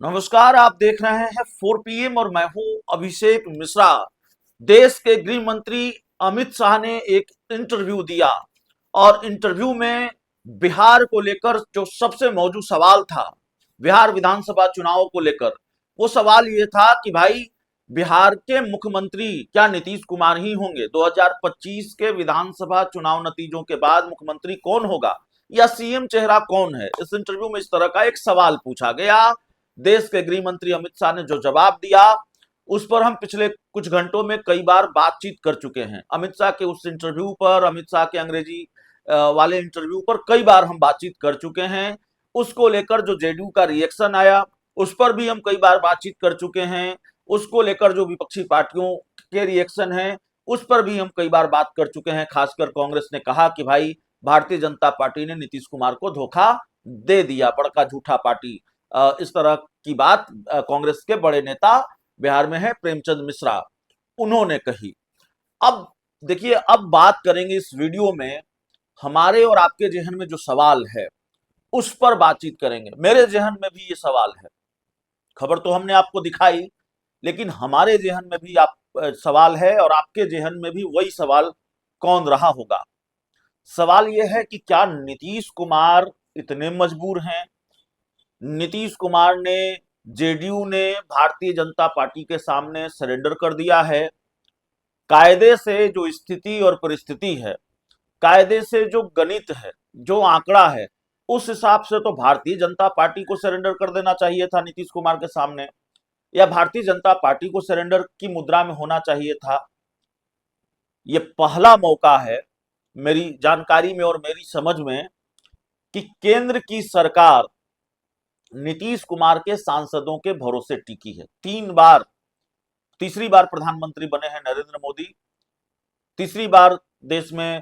नमस्कार। आप देख रहे हैं 4 PM और मैं हूं अभिषेक मिश्रा। देश के गृह मंत्री अमित शाह ने एक इंटरव्यू दिया और इंटरव्यू में बिहार को लेकर जो सबसे मौजूद सवाल था, बिहार विधानसभा चुनाव को लेकर, वो सवाल ये था कि भाई बिहार के मुख्यमंत्री क्या नीतीश कुमार ही होंगे? 2025 के विधानसभा चुनाव नतीजों के बाद मुख्यमंत्री कौन होगा या सीएम चेहरा कौन है? इस इंटरव्यू में इस तरह का एक सवाल पूछा गया। देश के गृह मंत्री अमित शाह ने जो जवाब दिया उस पर हम पिछले कुछ घंटों में कई बार बातचीत कर चुके हैं। अमित शाह के उस इंटरव्यू पर, अमित शाह के अंग्रेजी वाले इंटरव्यू पर कई बार हम बातचीत कर चुके हैं। उसको लेकर जो जेडीयू का रिएक्शन आया उस पर भी हम कई बार बातचीत कर चुके हैं। उसको लेकर जो विपक्षी पार्टियों के रिएक्शन है उस पर भी हम कई बार बात कर चुके हैं। खासकर कांग्रेस ने कहा कि भाई भारतीय जनता पार्टी ने नीतीश कुमार को धोखा दे दिया, बड़का झूठा पार्टी। इस तरह की बात कांग्रेस के बड़े नेता बिहार में है प्रेमचंद मिश्रा, उन्होंने कही। अब देखिए, अब बात करेंगे इस वीडियो में हमारे और आपके जहन में जो सवाल है उस पर बातचीत करेंगे। मेरे जहन में भी ये सवाल है। खबर तो हमने आपको दिखाई, लेकिन हमारे जहन में भी आप सवाल है और आपके जहन में भी वही सवाल कौन रहा होगा। सवाल यह है कि क्या नीतीश कुमार इतने मजबूर हैं? नीतीश कुमार ने, जेडीयू ने भारतीय जनता पार्टी के सामने सरेंडर कर दिया है? कायदे से जो स्थिति और परिस्थिति है, कायदे से जो गणित है, जो आंकड़ा है, उस हिसाब से तो भारतीय जनता पार्टी को सरेंडर कर देना चाहिए था नीतीश कुमार के सामने, या भारतीय जनता पार्टी को सरेंडर की मुद्रा में होना चाहिए था। ये पहला मौका है मेरी जानकारी में और मेरी समझ में कि केंद्र की सरकार नीतीश कुमार के सांसदों के भरोसे टिकी है। 3 बार, तीसरी बार प्रधानमंत्री बने हैं नरेंद्र मोदी। तीसरी बार देश में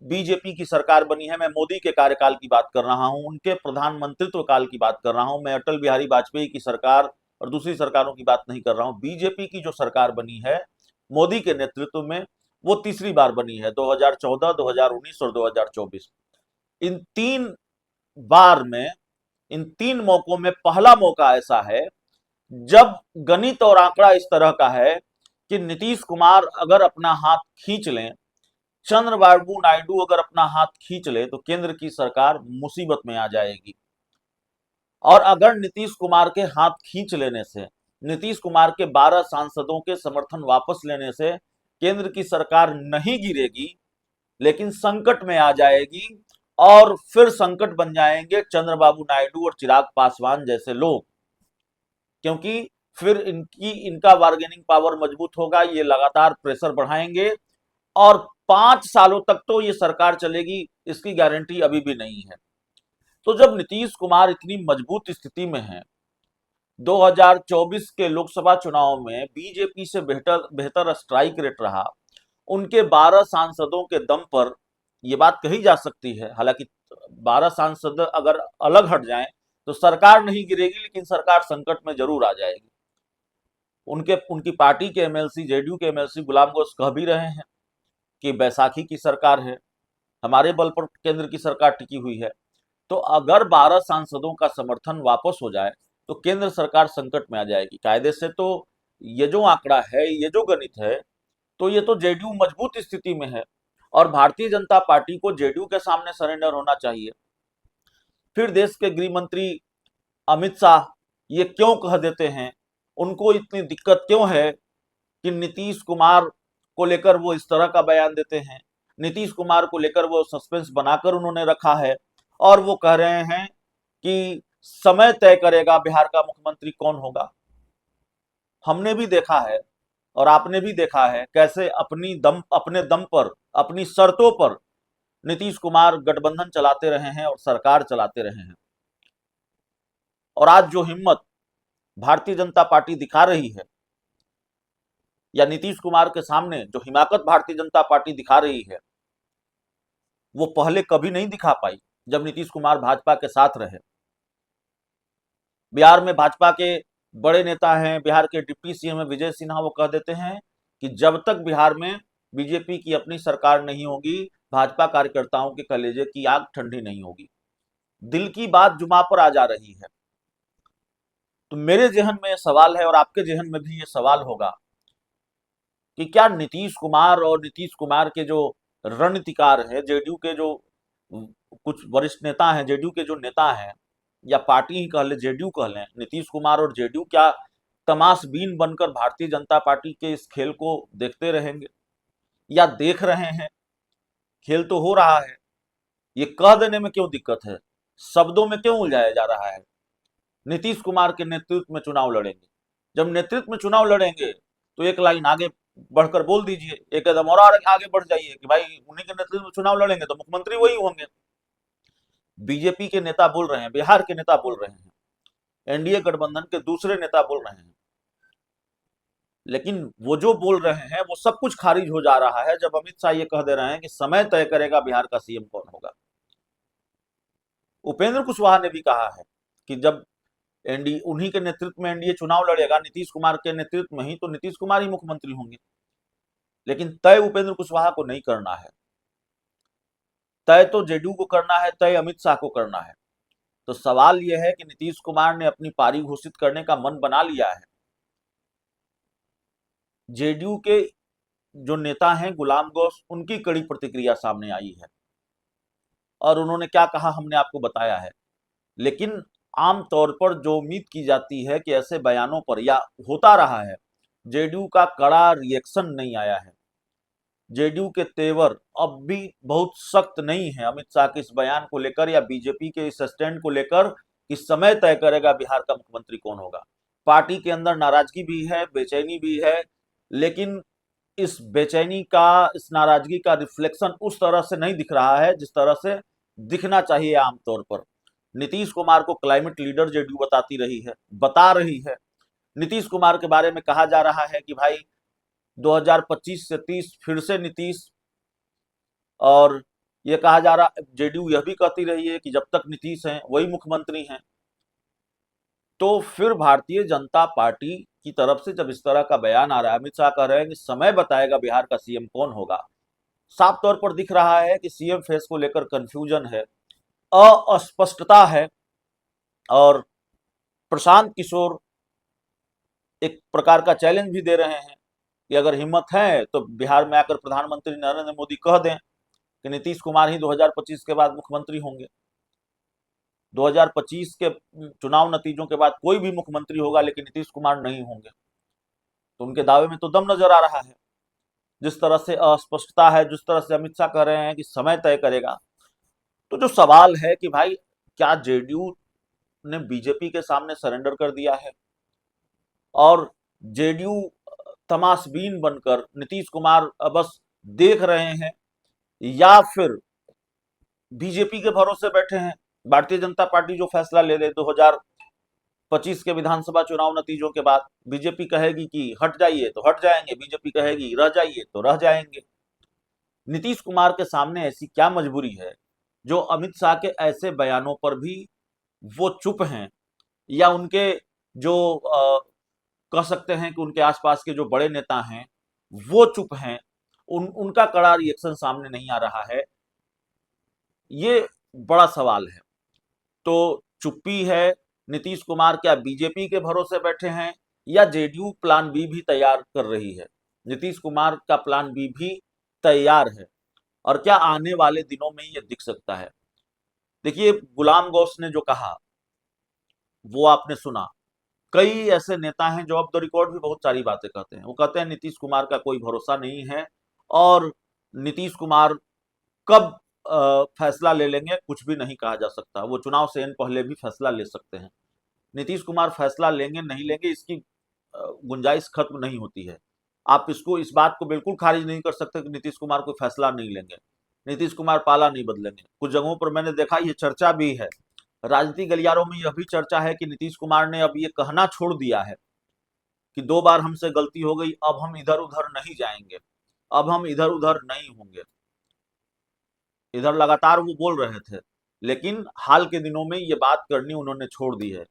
बीजेपी की सरकार बनी है। मैं मोदी के कार्यकाल की बात कर रहा हूं, उनके प्रधानमंत्रित्व काल की बात कर रहा हूं। मैं अटल बिहारी वाजपेयी की सरकार और दूसरी सरकारों की बात नहीं कर रहा हूं। बीजेपी की जो सरकार बनी है मोदी के नेतृत्व में, वो तीसरी बार बनी है, 2014, 2019 और 2024। इन 3 बार में, इन 3 मौकों में पहला मौका ऐसा है जब गणित और आंकड़ा इस तरह का है कि नीतीश कुमार अगर अपना हाथ खींच लें, चंद्रबाबू नायडू अगर अपना हाथ खींच ले, तो केंद्र की सरकार मुसीबत में आ जाएगी। और अगर नीतीश कुमार के हाथ खींच लेने से, नीतीश कुमार के 12 सांसदों के समर्थन वापस लेने से केंद्र की सरकार नहीं गिरेगी, लेकिन संकट में आ जाएगी। और फिर संकट बन जाएंगे चंद्रबाबू नायडू और चिराग पासवान जैसे लोग, क्योंकि फिर इनका बार्गेनिंग पावर मजबूत होगा। ये लगातार प्रेशर बढ़ाएंगे और 5 सालों तक तो ये सरकार चलेगी, इसकी गारंटी अभी भी नहीं है। तो जब नीतीश कुमार इतनी मजबूत स्थिति में है, 2024 के लोकसभा चुनाव में बीजेपी से बेहतर बेहतर स्ट्राइक रेट रहा, उनके 12 सांसदों के दम पर यह बात कही जा सकती है। हालांकि 12 सांसद अगर अलग हट जाएं तो सरकार नहीं गिरेगी, लेकिन सरकार संकट में जरूर आ जाएगी। उनकी पार्टी के एमएलसी, जेडीयू के एमएलसी गुलाम गौस कह भी रहे हैं कि बैसाखी की सरकार है, हमारे बल पर केंद्र की सरकार टिकी हुई है। तो अगर 12 सांसदों का समर्थन वापस हो जाए तो केंद्र सरकार संकट में आ जाएगी। कायदे से तो ये जो आंकड़ा है, ये जो गणित है, तो ये तो जेडीयू मजबूत स्थिति में है और भारतीय जनता पार्टी को जेडीयू के सामने सरेंडर होना चाहिए। फिर देश के गृह मंत्री अमित शाह ये क्यों कह देते हैं, उनको इतनी दिक्कत क्यों है कि नीतीश कुमार को लेकर वो इस तरह का बयान देते हैं? नीतीश कुमार को लेकर वो सस्पेंस बनाकर उन्होंने रखा है और वो कह रहे हैं कि समय तय करेगा बिहार का मुख्यमंत्री कौन होगा। हमने भी देखा है और आपने भी देखा है कैसे अपने दम पर, अपनी शर्तों पर नीतीश कुमार गठबंधन चलाते रहे हैं और सरकार चलाते रहे हैं। और आज जो हिम्मत भारतीय जनता पार्टी दिखा रही है, या नीतीश कुमार के सामने जो हिमाकत भारतीय जनता पार्टी दिखा रही है, वो पहले कभी नहीं दिखा पाई जब नीतीश कुमार भाजपा के साथ रहे। बिहार में भाजपा के बड़े नेता हैं, बिहार के डिप्टी सीएम है विजय सिन्हा, वो कह देते हैं कि जब तक बिहार में बीजेपी की अपनी सरकार नहीं होगी, भाजपा कार्यकर्ताओं के कलेजे की आग ठंडी नहीं होगी। दिल की बात जुमा पर आ जा रही है। तो मेरे जहन में ये सवाल है और आपके जहन में भी ये सवाल होगा कि क्या नीतीश कुमार और नीतीश कुमार के जो रणनीतिकार हैं, जेडीयू के जो कुछ वरिष्ठ नेता हैं, जेडीयू के जो नेता हैं, या पार्टी ही कह ले, जेडीयू कह लें, नीतीश कुमार और जेडीयू क्या तमाशबीन बनकर भारतीय जनता पार्टी के इस खेल को देखते रहेंगे या देख रहे हैं? खेल तो हो रहा है, ये कह देने में क्यों दिक्कत है, शब्दों में क्यों उलझाया जा रहा है? नीतीश कुमार के नेतृत्व में चुनाव लड़ेंगे। जब नेतृत्व में चुनाव लड़ेंगे तो एक लाइन आगे बढ़कर बोल दीजिए, एक कदम और आगे बढ़ जाइए कि भाई उन्हीं के नेतृत्व में चुनाव लड़ेंगे तो मुख्यमंत्री वही होंगे। बीजेपी के नेता बोल रहे हैं, बिहार के नेता बोल रहे हैं, एनडीए गठबंधन के दूसरे नेता बोल रहे हैं, लेकिन वो जो बोल रहे हैं वो सब कुछ खारिज हो जा रहा है जब अमित शाह ये कह दे रहे हैं कि समय तय करेगा बिहार का सीएम कौन होगा। उपेंद्र कुशवाहा ने भी कहा है कि जब एनडीए उन्हीं के नेतृत्व में एनडीए चुनाव लड़ेगा, नीतीश कुमार के नेतृत्व में ही, तो नीतीश कुमार ही मुख्यमंत्री होंगे। लेकिन तय उपेंद्र कुशवाहा को नहीं करना है, तय तो जेडीयू को करना है, तय अमित शाह को करना है। तो सवाल यह है कि नीतीश कुमार ने अपनी पारी घोषित करने का मन बना लिया है। जेडीयू के जो नेता हैं गुलाम गौस, उनकी कड़ी प्रतिक्रिया सामने आई है और उन्होंने क्या कहा हमने आपको बताया है। लेकिन आमतौर पर जो उम्मीद की जाती है कि ऐसे बयानों पर, या होता रहा है, जेडीयू का कड़ा रिएक्शन नहीं आया है। जेडीयू के तेवर अब भी बहुत सख्त नहीं है अमित शाह के इस बयान को लेकर या बीजेपी के इस स्टैंड को लेकर कि समय तय करेगा बिहार का मुख्यमंत्री कौन होगा। पार्टी के अंदर नाराजगी भी है, बेचैनी भी है, लेकिन इस बेचैनी का, इस नाराजगी का रिफ्लेक्शन उस तरह से नहीं दिख रहा है जिस तरह से दिखना चाहिए आमतौर पर। नीतीश कुमार को क्लाइमेट लीडर जेडीयू बता रही है। नीतीश कुमार के बारे में कहा जा रहा है कि भाई 2025 से 30 फिर से नीतीश, और ये कहा जा रहा, जेडीयू यह भी कहती रही है कि जब तक नीतीश हैं वही मुख्यमंत्री हैं। तो फिर भारतीय जनता पार्टी की तरफ से जब इस तरह का बयान आ रहा है, अमित शाह कह रहे हैं कि समय बताएगा बिहार का सीएम कौन होगा, साफ तौर पर दिख रहा है कि सीएम फेस को लेकर कंफ्यूजन है, अस्पष्टता है। और प्रशांत किशोर एक प्रकार का चैलेंज भी दे रहे हैं कि अगर हिम्मत है तो बिहार में आकर प्रधानमंत्री नरेंद्र मोदी कह दें कि नीतीश कुमार ही 2025 के बाद मुख्यमंत्री होंगे। 2025 के चुनाव नतीजों के बाद कोई भी मुख्यमंत्री होगा लेकिन नीतीश कुमार नहीं होंगे। तो उनके दावे में तो दम नजर आ रहा है। जिस तरह से अस्पष्टता है, जिस तरह से अमित शाह कह रहे हैं कि समय तय करेगा, तो जो सवाल है कि भाई क्या जेडीयू ने बीजेपी के सामने सरेंडर कर दिया है और जेडीयू तमाशबीन बनकर नीतीश कुमार बस देख रहे हैं, या फिर बीजेपी के भरोसे बैठे हैं? भारतीय जनता पार्टी जो फैसला ले ले 2025 के विधानसभा चुनाव नतीजों के बाद, बीजेपी कहेगी कि हट जाइए तो हट जाएंगे, बीजेपी कहेगी रह जाइए तो रह जाएंगे। नीतीश कुमार के सामने ऐसी क्या मजबूरी है जो अमित शाह के ऐसे बयानों पर भी वो चुप हैं, या उनके जो कह सकते हैं कि उनके आसपास के जो बड़े नेता हैं वो चुप हैं, उनका कड़ा रिएक्शन सामने नहीं आ रहा है? ये बड़ा सवाल है। तो चुप्पी है, नीतीश कुमार क्या बीजेपी के भरोसे बैठे हैं, या जेडीयू प्लान बी भी तैयार कर रही है? नीतीश कुमार का प्लान बी भी तैयार है, और क्या आने वाले दिनों में ये दिख सकता है? देखिए, गुलाम गौस ने जो कहा वो आपने सुना। कई ऐसे नेता हैं जो ऑफ द रिकॉर्ड भी बहुत सारी बातें कहते हैं। वो कहते हैं नीतीश कुमार का कोई भरोसा नहीं है और नीतीश कुमार कब फैसला ले लेंगे कुछ भी नहीं कहा जा सकता, वो चुनाव से इन पहले भी फैसला ले सकते हैं। नीतीश कुमार फैसला लेंगे नहीं लेंगे इसकी गुंजाइश खत्म नहीं होती है। आप इसको, इस बात को बिल्कुल खारिज नहीं कर सकते कि नीतीश कुमार कोई फैसला नहीं लेंगे, नीतीश कुमार पाला नहीं बदलेंगे। कुछ जगहों पर मैंने देखा ये चर्चा भी है, राजनीतिक गलियारों में यह भी चर्चा है कि नीतीश कुमार ने अब ये कहना छोड़ दिया है कि 2 बार हमसे गलती हो गई, अब हम इधर उधर नहीं जाएंगे, अब हम इधर उधर नहीं होंगे। इधर लगातार वो बोल रहे थे, लेकिन हाल के दिनों में ये बात करनी उन्होंने छोड़ दी है।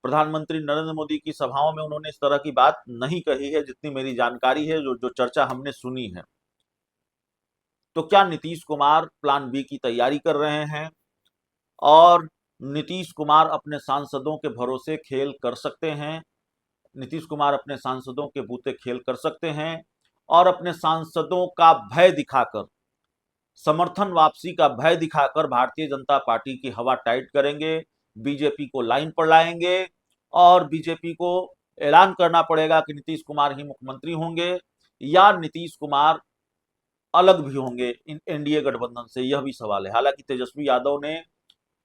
प्रधानमंत्री नरेंद्र मोदी की सभाओं में उन्होंने इस तरह की बात नहीं कही है, जितनी मेरी जानकारी है, जो चर्चा हमने सुनी है। तो क्या नीतीश कुमार प्लान बी की तैयारी कर रहे हैं? और नीतीश कुमार अपने सांसदों के भरोसे खेल कर सकते हैं, नीतीश कुमार अपने सांसदों के बूते खेल कर सकते हैं और अपने सांसदों का भय दिखाकर, समर्थन वापसी का भय दिखाकर भारतीय जनता पार्टी की हवा टाइट करेंगे, बीजेपी को लाइन पर लाएंगे और बीजेपी को ऐलान करना पड़ेगा कि नीतीश कुमार ही मुख्यमंत्री होंगे या नीतीश कुमार अलग भी होंगे इन एनडीए गठबंधन से, यह भी सवाल है। हालांकि तेजस्वी यादव ने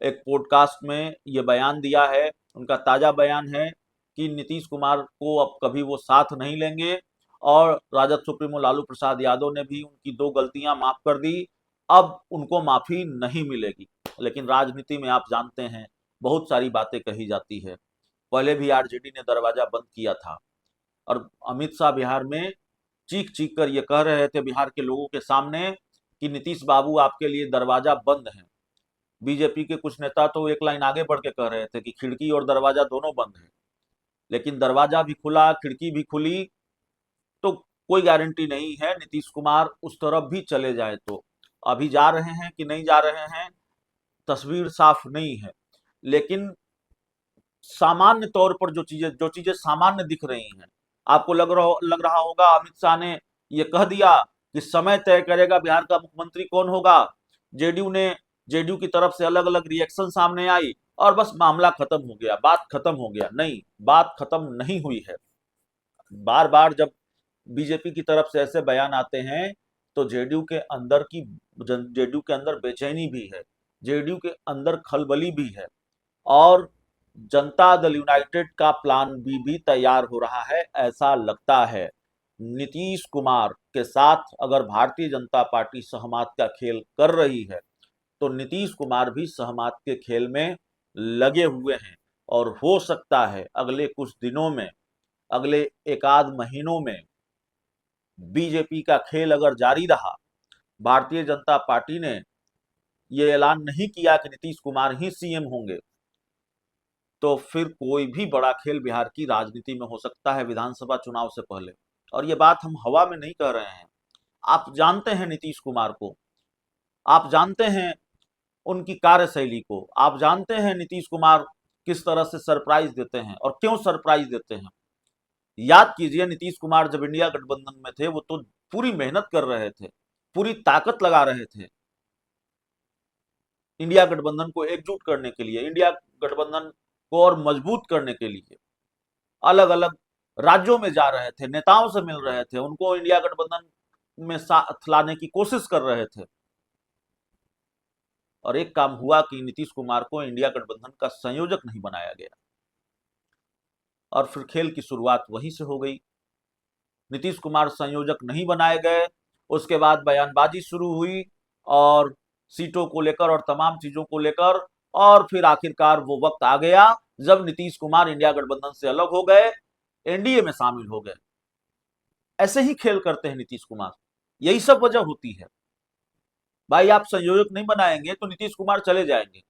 एक पॉडकास्ट में यह बयान दिया है, उनका ताजा बयान है कि नीतीश कुमार को अब कभी वो साथ नहीं लेंगे और राजद सुप्रीमो लालू प्रसाद यादव ने भी उनकी 2 गलतियां माफ कर दी, अब उनको माफी नहीं मिलेगी। लेकिन राजनीति में आप जानते हैं बहुत सारी बातें कही जाती है। पहले भी आरजेडी ने दरवाजा बंद किया था और अमित शाह बिहार में चीख चीख कर ये कह रहे थे बिहार के लोगों के सामने कि नीतीश बाबू आपके लिए दरवाजा बंद है। बीजेपी के कुछ नेता तो एक लाइन आगे बढ़ के कह रहे थे कि खिड़की और दरवाजा दोनों बंद है, लेकिन दरवाजा भी खुला, खिड़की भी खुली, तो कोई गारंटी नहीं है नीतीश कुमार उस तरफ भी चले जाए। तो अभी जा रहे हैं कि नहीं जा रहे हैं, तस्वीर साफ नहीं है। लेकिन सामान्य तौर पर जो चीजें सामान्य दिख रही हैं, आपको लग रहा होगा अमित शाह ने यह कह दिया कि समय तय करेगा बिहार का मुख्यमंत्री कौन होगा। जेडीयू की तरफ से अलग अलग रिएक्शन सामने आई और बस मामला खत्म हो गया, बात खत्म हो गया। नहीं, बात खत्म नहीं हुई है। बार बार जब बीजेपी की तरफ से ऐसे बयान आते हैं तो जेडीयू के अंदर बेचैनी भी है, जेडीयू के अंदर खलबली भी है और जनता दल यूनाइटेड का प्लान बी भी तैयार हो रहा है, ऐसा लगता है। नीतीश कुमार के साथ अगर भारतीय जनता पार्टी सहमत का खेल कर रही है तो नीतीश कुमार भी सहमत के खेल में लगे हुए हैं और हो सकता है अगले कुछ दिनों में, अगले एक आध महीनों में बीजेपी का खेल अगर जारी रहा, भारतीय जनता पार्टी ने यह ऐलान नहीं किया कि नीतीश कुमार ही सीएम होंगे, तो फिर कोई भी बड़ा खेल बिहार की राजनीति में हो सकता है विधानसभा चुनाव से पहले। और ये बात हम हवा में नहीं कह रहे हैं, आप जानते हैं नीतीश कुमार को, आप जानते हैं उनकी कार्यशैली को, आप जानते हैं नीतीश कुमार किस तरह से सरप्राइज देते हैं और क्यों सरप्राइज देते हैं। याद कीजिए नीतीश कुमार जब इंडिया गठबंधन में थे वो तो पूरी मेहनत कर रहे थे, पूरी ताकत लगा रहे थे इंडिया गठबंधन को एकजुट करने के लिए, इंडिया गठबंधन को और मजबूत करने के लिए अलग अलग राज्यों में जा रहे थे, नेताओं से मिल रहे थे, उनको इंडिया गठबंधन में साथ लाने की कोशिश कर रहे थे। और एक काम हुआ कि नीतीश कुमार को इंडिया गठबंधन का संयोजक नहीं बनाया गया और फिर खेल की शुरुआत वहीं से हो गई। नीतीश कुमार संयोजक नहीं बनाए गए, उसके बाद बयानबाजी शुरू हुई और सीटों को लेकर और तमाम चीजों को लेकर, और फिर आखिरकार वो वक्त आ गया जब नीतीश कुमार इंडिया गठबंधन से अलग हो गए, एनडीए में शामिल हो गए। ऐसे ही खेल करते हैं नीतीश कुमार, यही सब वजह होती है। भाई आप संयोजक नहीं बनाएंगे तो नीतीश कुमार चले जाएंगे,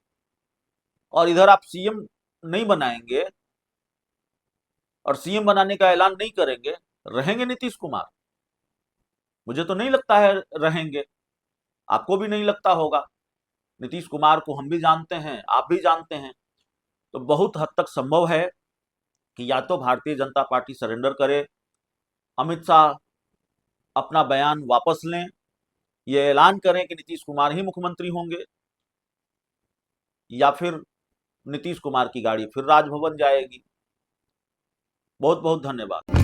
और इधर आप सीएम नहीं बनाएंगे और सीएम बनाने का ऐलान नहीं करेंगे, रहेंगे नीतीश कुमार? मुझे तो नहीं लगता है रहेंगे, आपको भी नहीं लगता होगा। नीतीश कुमार को हम भी जानते हैं, आप भी जानते हैं। तो बहुत हद तक संभव है कि या तो भारतीय जनता पार्टी सरेंडर करे, अमित शाह अपना बयान वापस लें, ये ऐलान करें कि नीतीश कुमार ही मुख्यमंत्री होंगे, या फिर नीतीश कुमार की गाड़ी फिर राजभवन जाएगी। बहुत बहुत धन्यवाद।